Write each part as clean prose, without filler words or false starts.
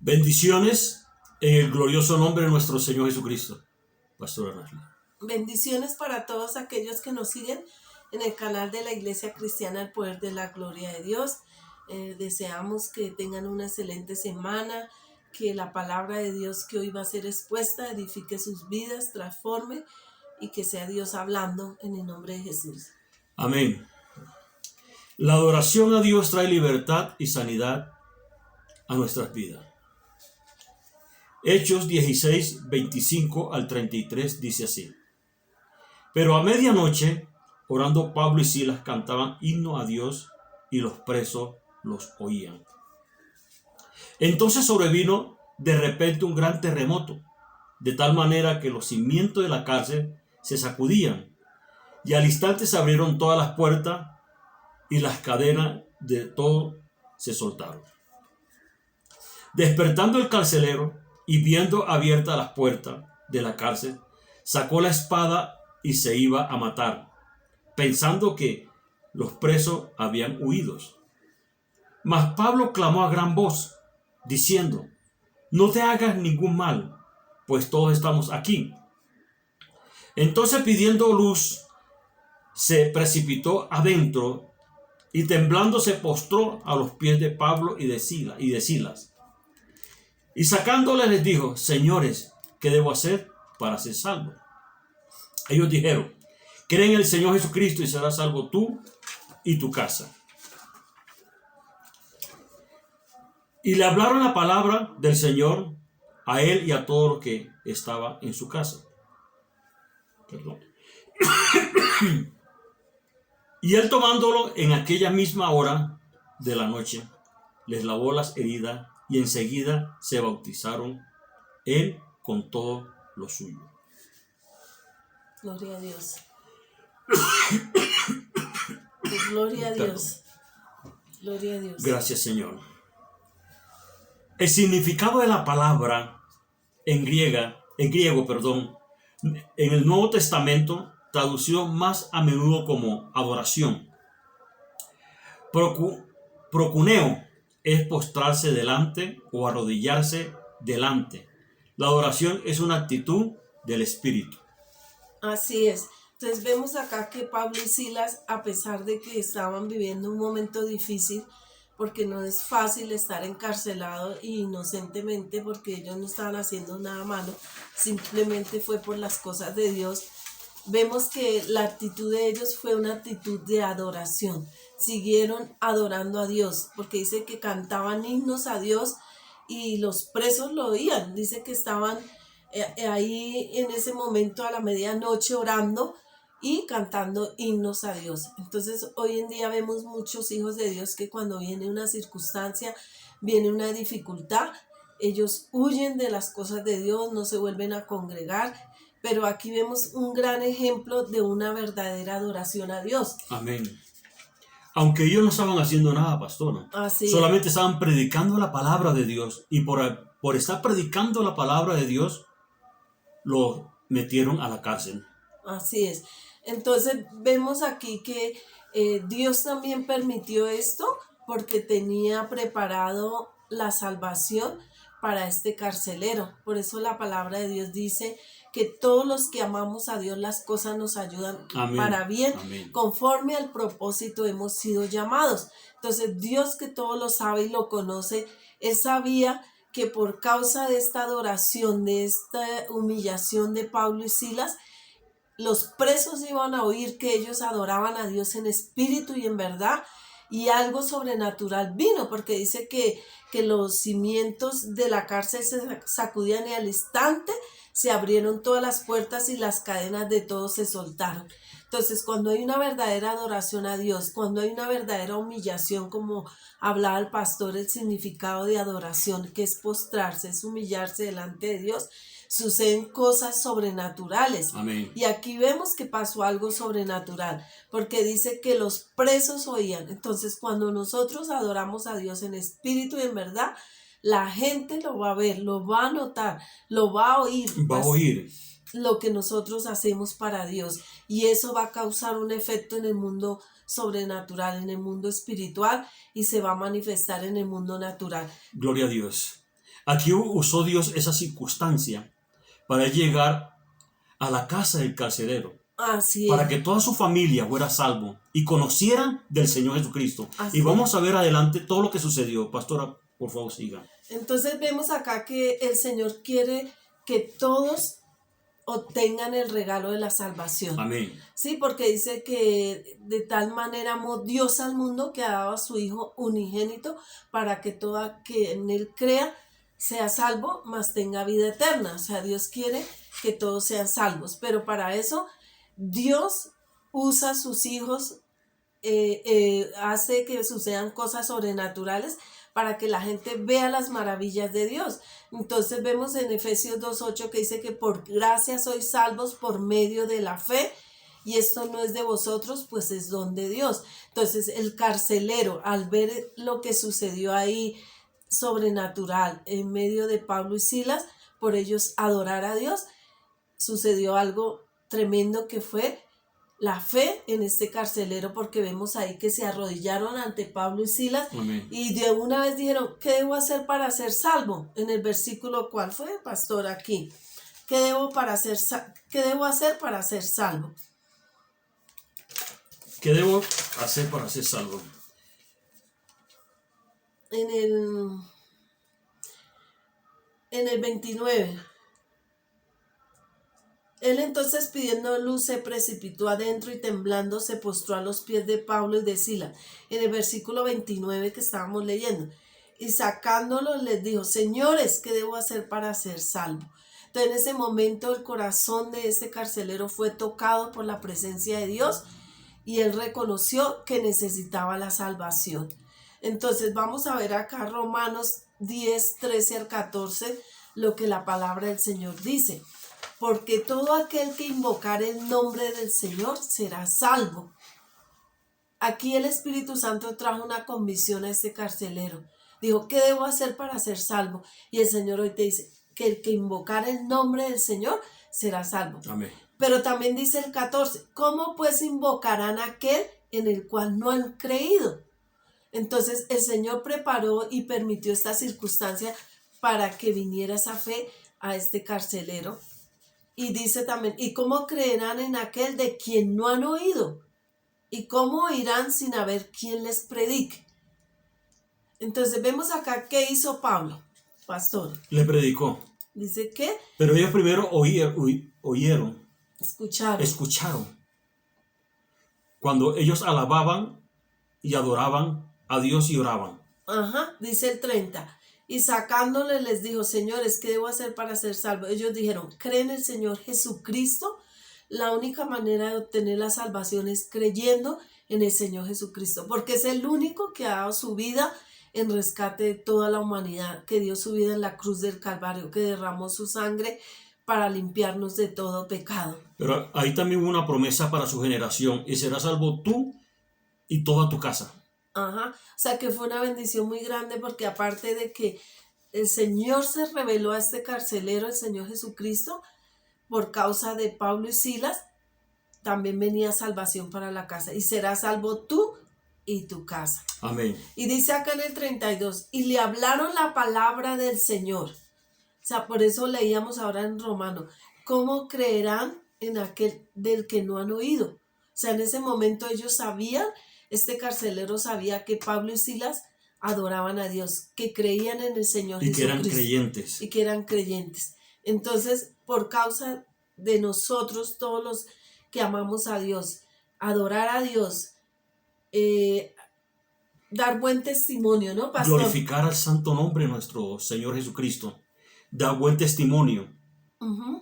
Bendiciones en el glorioso nombre de nuestro Señor Jesucristo. Pastor Arnaldo. Bendiciones para todos aquellos que nos siguen en el canal de la Iglesia Cristiana El Poder de la Gloria de Dios. Deseamos que tengan una excelente semana, que la palabra de Dios que hoy va a ser expuesta edifique sus vidas, transforme y que sea Dios hablando en el nombre de Jesús. Amén. La adoración a Dios trae libertad y sanidad a nuestras vidas. Hechos 16, 25 al 33 dice así. Pero a medianoche, orando Pablo y Silas cantaban himno a Dios y los presos los oían. Entonces sobrevino de repente un gran terremoto, de tal manera que los cimientos de la cárcel se sacudían y al instante se abrieron todas las puertas y las cadenas de todo se soltaron. Despertando el carcelero y viendo abiertas las puertas de la cárcel, sacó la espada y se iba a matar, pensando que los presos habían huido. Mas Pablo clamó a gran voz, diciendo: no te hagas ningún mal, pues todos estamos aquí. Entonces, pidiendo luz, se precipitó adentro y temblando se postró a los pies de Pablo y de Silas. Y sacándoles les dijo: señores, ¿qué debo hacer para ser salvo? Ellos dijeron: cree en el Señor Jesucristo y serás salvo tú y tu casa. Y le hablaron la palabra del Señor a él y a todo lo que estaba en su casa. Perdón. Y él, tomándolo en aquella misma hora de la noche, les lavó las heridas y enseguida se bautizaron él con todo lo suyo. Gloria a Dios. Gloria a Dios. Gloria a Dios. Gracias, Señor. El significado de la palabra en griego, en el Nuevo Testamento, traducido más a menudo como adoración. Procuneo es postrarse delante o arrodillarse delante. La adoración es una actitud del espíritu. Así es. Entonces vemos acá que Pablo y Silas, a pesar de que estaban viviendo un momento difícil, porque no es fácil estar encarcelado inocentemente, porque ellos no estaban haciendo nada malo, simplemente fue por las cosas de Dios. Vemos que la actitud de ellos fue una actitud de adoración. Siguieron adorando a Dios, porque dice que cantaban himnos a Dios y los presos lo oían. Dice que estaban ahí en ese momento a la medianoche orando y cantando himnos a Dios. Entonces hoy en día vemos muchos hijos de Dios que cuando viene una circunstancia, viene una dificultad, ellos huyen de las cosas de Dios, no se vuelven a congregar, pero aquí vemos un gran ejemplo de una verdadera adoración a Dios. Amén. Aunque ellos no estaban haciendo nada, pastor, solamente estaban predicando la palabra de Dios, y por estar predicando la palabra de Dios, los metieron a la cárcel. Así es. Entonces vemos aquí que Dios también permitió esto porque tenía preparado la salvación para este carcelero. Por eso la palabra de Dios dice que todos los que amamos a Dios, las cosas nos ayudan para bien. Amén. Conforme al propósito hemos sido llamados. Entonces Dios, que todo lo sabe y lo conoce, Él sabía que por causa de esta adoración, de esta humillación de Pablo y Silas, los presos iban a oír que ellos adoraban a Dios en espíritu y en verdad, y algo sobrenatural vino, porque dice que los cimientos de la cárcel se sacudían y al instante se abrieron todas las puertas y las cadenas de todos se soltaron. Entonces, cuando hay una verdadera adoración a Dios, cuando hay una verdadera humillación, como hablaba el pastor, el significado de adoración, que es postrarse, es humillarse delante de Dios, suceden cosas sobrenaturales. Amén. Y aquí vemos que pasó algo sobrenatural, porque dice que los presos oían. Entonces, cuando nosotros adoramos a Dios en espíritu y en verdad, la gente lo va a ver, lo va a notar, lo va a oír. Va a oír lo que nosotros hacemos para Dios, y eso va a causar un efecto en el mundo sobrenatural, en el mundo espiritual, y se va a manifestar en el mundo natural. Gloria a Dios. Aquí usó Dios esa circunstancia para llegar a la casa del carcelero, Así para es, que toda su familia fuera salvo y conocieran del Señor Jesucristo. Y así es. vamos a ver adelante todo lo que sucedió. Pastora, por favor, siga. Entonces vemos acá que el Señor quiere que todos obtengan el regalo de la salvación. Amén. Sí, porque dice que de tal manera amó Dios al mundo que ha dado a su Hijo unigénito para que todo que en Él crea sea salvo, mas tenga vida eterna. O sea, Dios quiere que todos sean salvos, pero para eso Dios usa a sus hijos, hace que sucedan cosas sobrenaturales para que la gente vea las maravillas de Dios. Entonces vemos en Efesios 2:8 que dice que por gracia sois salvos por medio de la fe, y esto no es de vosotros, pues es don de Dios. Entonces el carcelero, al ver lo que sucedió ahí sobrenatural en medio de Pablo y Silas, por ellos adorar a Dios, sucedió algo tremendo que fue la fe en este carcelero, porque vemos ahí que se arrodillaron ante Pablo y Silas. Amén. Y de una vez dijeron, ¿qué debo hacer para ser salvo? En el versículo, ¿cuál fue, pastor? Aquí. ¿Qué debo hacer para ser salvo? ¿Qué debo hacer para ser salvo? En el 29. Él entonces, pidiendo luz, se precipitó adentro y temblando se postró a los pies de Pablo y de Silas. En el versículo 29 que estábamos leyendo. Y sacándolos les dijo, señores, ¿qué debo hacer para ser salvo? Entonces en ese momento el corazón de este carcelero fue tocado por la presencia de Dios y él reconoció que necesitaba la salvación. Entonces vamos a ver acá Romanos 10, 13 al 14, lo que la palabra del Señor dice. Porque todo aquel que invocare el nombre del Señor será salvo. Aquí el Espíritu Santo trajo una convicción a este carcelero. Dijo, ¿qué debo hacer para ser salvo? Y el Señor hoy te dice que el que invocare el nombre del Señor será salvo. Amén. Pero también dice el 14, ¿cómo pues invocarán a aquel en el cual no han creído? Entonces el Señor preparó y permitió esta circunstancia para que viniera esa fe a este carcelero. Y dice también, ¿y cómo creerán en aquel de quien no han oído? ¿Y cómo oirán sin haber quien les predique? Entonces vemos acá qué hizo Pablo, pastor. Le predicó. Dice que Pero ellos primero oyeron, escucharon. Cuando ellos alababan y adoraban a Dios y oraban. Ajá, dice el 30. Y sacándole les dijo, señores, ¿qué debo hacer para ser salvo? Ellos dijeron, creen en el Señor Jesucristo. La única manera de obtener la salvación es creyendo en el Señor Jesucristo, porque es el único que ha dado su vida en rescate de toda la humanidad, que dio su vida en la cruz del Calvario, que derramó su sangre para limpiarnos de todo pecado. Pero ahí también hubo una promesa para su generación, y serás salvo tú y toda tu casa. Ajá, o sea que fue una bendición muy grande, porque aparte de que el Señor se reveló a este carcelero, el Señor Jesucristo, por causa de Pablo y Silas, también venía salvación para la casa. Y serás salvo tú y tu casa. Amén. Y dice acá en el 32, y le hablaron la palabra del Señor. O sea, por eso leíamos ahora en Romano, ¿cómo creerán en aquel del que no han oído? O sea, en ese momento ellos sabían, este carcelero sabía que Pablo y Silas adoraban a Dios, que creían en el Señor Y que Jesucristo. eran creyentes. Y que eran creyentes. Entonces, por causa de nosotros, todos los que amamos a Dios, adorar a Dios, dar buen testimonio, ¿no, pastor? Glorificar al santo nombre de nuestro Señor Jesucristo. Dar buen testimonio. Uh-huh.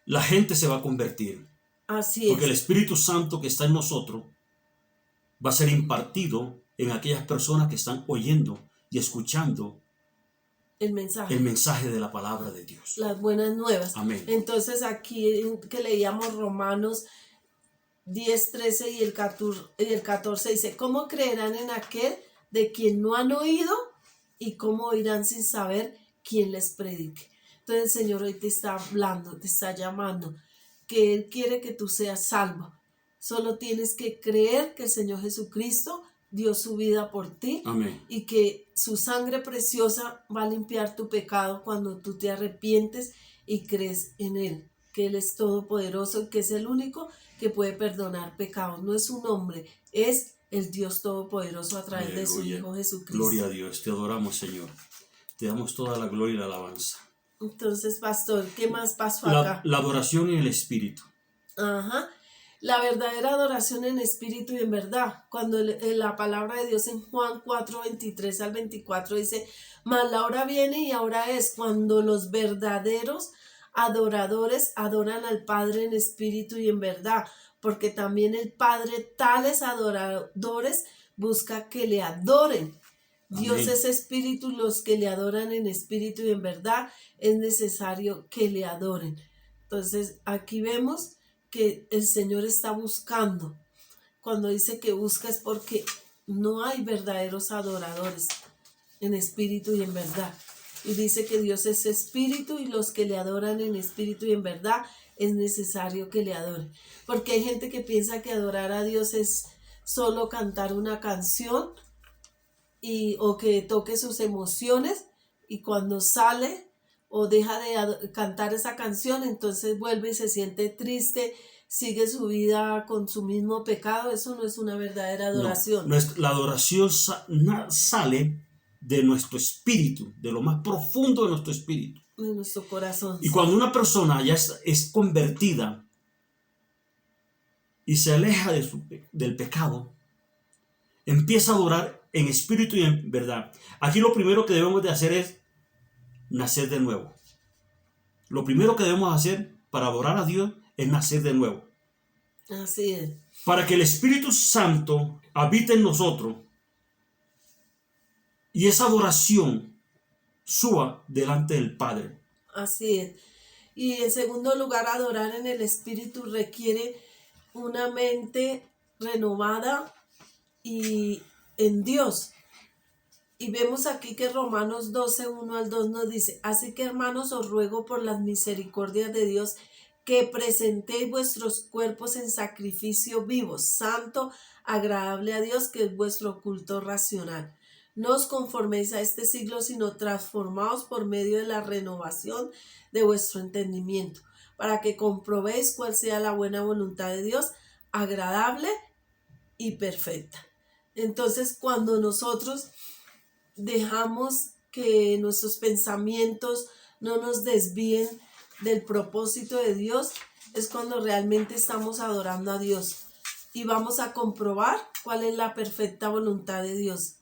La gente se va a convertir. Así porque es. el Espíritu Santo que está en nosotros va a ser impartido en aquellas personas que están oyendo y escuchando el mensaje de la palabra de Dios. Las buenas nuevas. Amén. Entonces aquí que leíamos Romanos 10, 13 y el 14 dice, ¿cómo creerán en aquel de quien no han oído? ¿Y cómo oirán sin saber quién les predique? Entonces el Señor hoy te está hablando, te está llamando, que Él quiere que tú seas salvo. Solo tienes que creer que el Señor Jesucristo dio su vida por ti. Amén. Y que su sangre preciosa va a limpiar tu pecado cuando tú te arrepientes y crees en Él, que Él es todopoderoso y que es el único que puede perdonar pecados. No es un hombre, es el Dios todopoderoso a través de su Aleluya. Hijo Jesucristo. Gloria a Dios, te adoramos, Señor. Te damos toda la gloria y la alabanza. Entonces, pastor, ¿qué más pasó acá? La adoración en el Espíritu. Ajá. La verdadera adoración en espíritu y en verdad. Cuando la palabra de Dios en Juan 4, 23 al 24 dice, mas la hora viene y ahora es cuando los verdaderos adoradores adoran al Padre en espíritu y en verdad, porque también el Padre tales adoradores busca que le adoren. Dios Amén. es espíritu, los que le adoran en espíritu y en verdad es necesario que le adoren. Entonces aquí vemos que el Señor está buscando. Cuando dice que busca es porque no hay verdaderos adoradores en espíritu y en verdad. Y dice que Dios es espíritu y los que le adoran en espíritu y en verdad es necesario que le adoren. Porque hay gente que piensa que adorar a Dios es solo cantar una canción o que toque sus emociones, y cuando sale o deja de cantar esa canción, entonces vuelve y se siente triste, sigue su vida con su mismo pecado. Eso no es una verdadera adoración. No, la adoración sale de nuestro espíritu, de lo más profundo de nuestro espíritu. De nuestro corazón. Y cuando una persona ya es convertida y se aleja del pecado, empieza a adorar en espíritu y en verdad. Aquí lo primero que debemos de hacer es nacer de nuevo. Lo primero que debemos hacer para adorar a Dios es nacer de nuevo. Así es. Para que el Espíritu Santo habite en nosotros y esa adoración suba delante del Padre. Así es. Y en segundo lugar, adorar en el Espíritu requiere una mente renovada y en Dios. Y vemos aquí que Romanos 12, 1 al 2 nos dice, así que hermanos, os ruego por las misericordias de Dios que presentéis vuestros cuerpos en sacrificio vivo, santo, agradable a Dios, que es vuestro culto racional. No os conforméis a este siglo, sino transformaos por medio de la renovación de vuestro entendimiento, para que comprobéis cuál sea la buena voluntad de Dios, agradable y perfecta. Entonces, cuando nosotros dejamos que nuestros pensamientos no nos desvíen del propósito de Dios, es cuando realmente estamos adorando a Dios y vamos a comprobar cuál es la perfecta voluntad de Dios,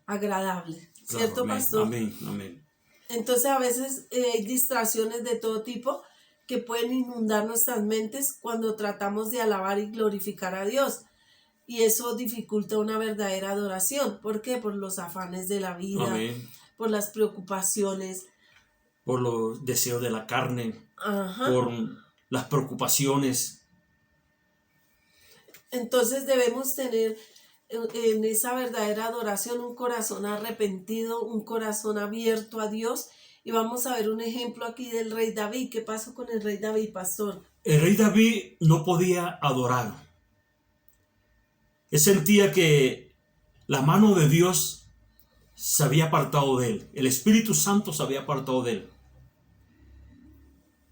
agradable, ¿cierto, Amén, pastor? amén, amén. Entonces a veces hay distracciones de todo tipo que pueden inundar nuestras mentes cuando tratamos de alabar y glorificar a Dios. Y eso dificulta una verdadera adoración. ¿Por qué? Por los afanes de la vida, Amén. por las preocupaciones, por los deseos de la carne, ajá, por las preocupaciones. Entonces debemos tener en esa verdadera adoración un corazón arrepentido, un corazón abierto a Dios. Y vamos a ver un ejemplo aquí del rey David. ¿Qué pasó con el rey David, pastor? El rey David no podía adorar. Él sentía que la mano de Dios se había apartado de él. El Espíritu Santo se había apartado de él.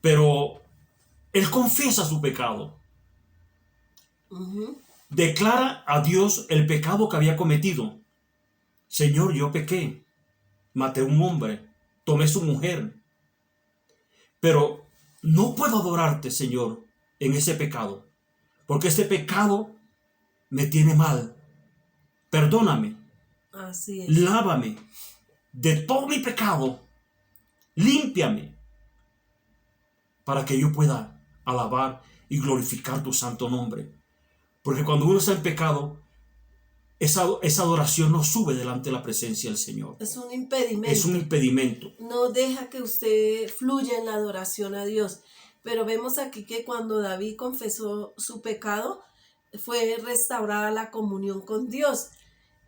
Pero él confiesa su pecado. Uh-huh. Declara a Dios el pecado que había cometido. Señor, yo pequé. Maté a un hombre. Tomé su mujer. Pero no puedo adorarte, Señor, en ese pecado. Porque este pecado me tiene mal. Perdóname. Así es. Lávame de todo mi pecado. Límpiame para que yo pueda alabar y glorificar tu santo nombre. Porque cuando uno está en pecado, esa adoración no sube delante de la presencia del Señor. Es un impedimento. Es un impedimento. No deja que usted fluya en la adoración a Dios. Pero vemos aquí que cuando David confesó su pecado, fue restaurada la comunión con Dios.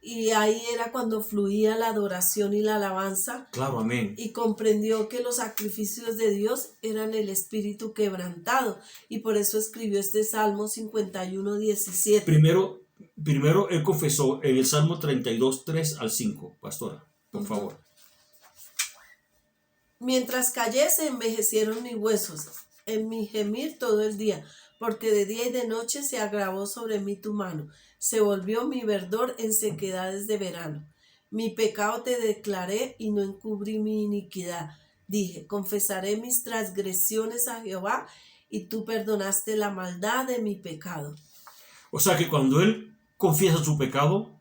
Y ahí era cuando fluía la adoración y la alabanza. Claro, amén. Y comprendió que los sacrificios de Dios eran el espíritu quebrantado. Y por eso escribió este Salmo 51:17. Primero, primero él confesó en el Salmo 32, 3 al 5, pastora, por favor. Mientras callé se envejecieron mis huesos, en mi gemir todo el día, porque de día y de noche se agravó sobre mí tu mano, se volvió mi verdor en sequedades de verano. Mi pecado te declaré y no encubrí mi iniquidad. Dije, confesaré mis transgresiones a Jehová, y tú perdonaste la maldad de mi pecado. O sea que cuando él confiesa su pecado,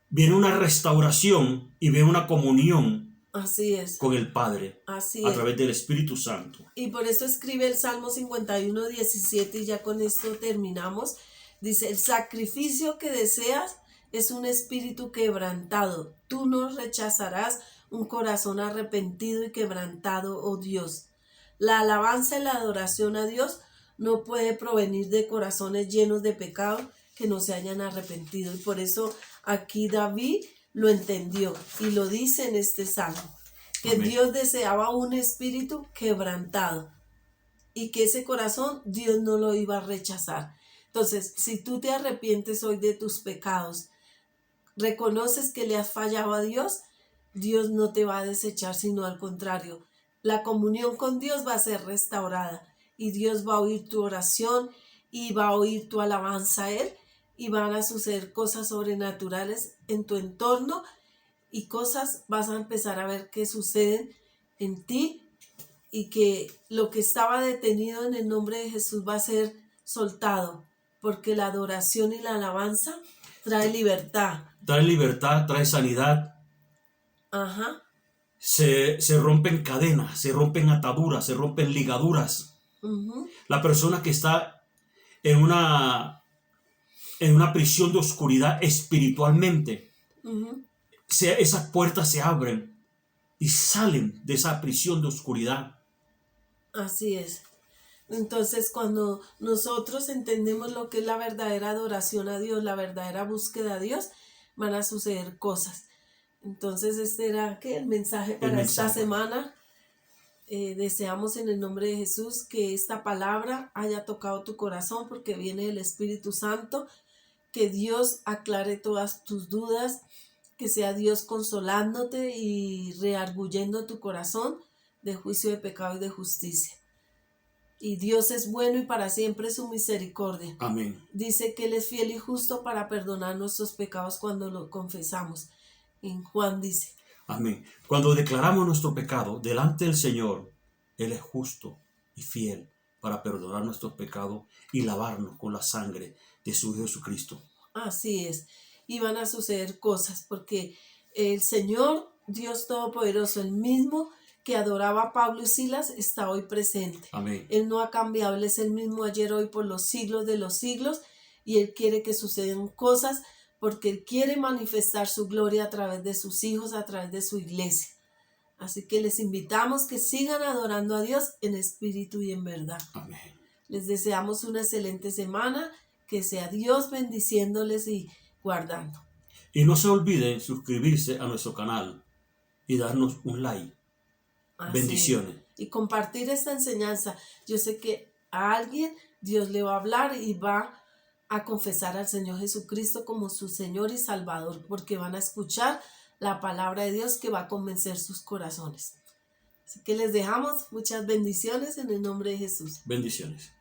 viene una restauración y viene una comunión Así es. con el Padre Así a es. través del Espíritu Santo. Y por eso escribe el Salmo 51, 17, y ya con esto terminamos. Dice, el sacrificio que deseas es un espíritu quebrantado. Tú no rechazarás un corazón arrepentido y quebrantado, oh Dios. La alabanza y la adoración a Dios no puede provenir de corazones llenos de pecado que no se hayan arrepentido. Y por eso aquí David lo entendió y lo dice en este salmo, que Amén. Dios deseaba un espíritu quebrantado y que ese corazón Dios no lo iba a rechazar. Entonces, si tú te arrepientes hoy de tus pecados, reconoces que le has fallado a Dios, Dios no te va a desechar, sino al contrario. La comunión con Dios va a ser restaurada y Dios va a oír tu oración y va a oír tu alabanza a Él, y van a suceder cosas sobrenaturales en tu entorno y cosas vas a empezar a ver que suceden en ti, y que lo que estaba detenido en el nombre de Jesús va a ser soltado, porque la adoración y la alabanza trae libertad. Trae libertad, trae sanidad. Ajá. Se rompen cadenas, se rompen ataduras, se rompen ligaduras. Uh-huh. La persona que está en una prisión de oscuridad espiritualmente, Uh-huh. esas puertas se abren y salen de esa prisión de oscuridad. Así es. Entonces, cuando nosotros entendemos lo que es la verdadera adoración a Dios, la verdadera búsqueda a Dios, van a suceder cosas. Entonces, este era el mensaje para esta semana. Deseamos en el nombre de Jesús que esta palabra haya tocado tu corazón, porque viene el Espíritu Santo. Que Dios aclare todas tus dudas, que sea Dios consolándote y reargullendo tu corazón de juicio, de pecado y de justicia. Y Dios es bueno y para siempre su misericordia. Amén. Dice que Él es fiel y justo para perdonar nuestros pecados cuando lo confesamos. En Juan dice. Amén. Cuando declaramos nuestro pecado delante del Señor, Él es justo y fiel para perdonar nuestros pecados y lavarnos con la sangre de su Hijo Jesucristo. Así es. Y van a suceder cosas, porque el Señor, Dios Todopoderoso, el mismo que adoraba a Pablo y Silas, está hoy presente. Amén. Él no ha cambiado, Él es el mismo ayer, hoy, por los siglos de los siglos, y Él quiere que sucedan cosas, porque Él quiere manifestar su gloria a través de sus hijos, a través de su iglesia. Así que les invitamos que sigan adorando a Dios en espíritu y en verdad. Amén. Les deseamos una excelente semana, que sea Dios bendiciéndoles y guardando. Y no se olviden suscribirse a nuestro canal y darnos un like. Así. Bendiciones. Y compartir esta enseñanza. Yo sé que a alguien Dios le va a hablar y va a confesar al Señor Jesucristo como su Señor y Salvador, porque van a escuchar la palabra de Dios que va a convencer sus corazones. Así que les dejamos muchas bendiciones en el nombre de Jesús. Bendiciones.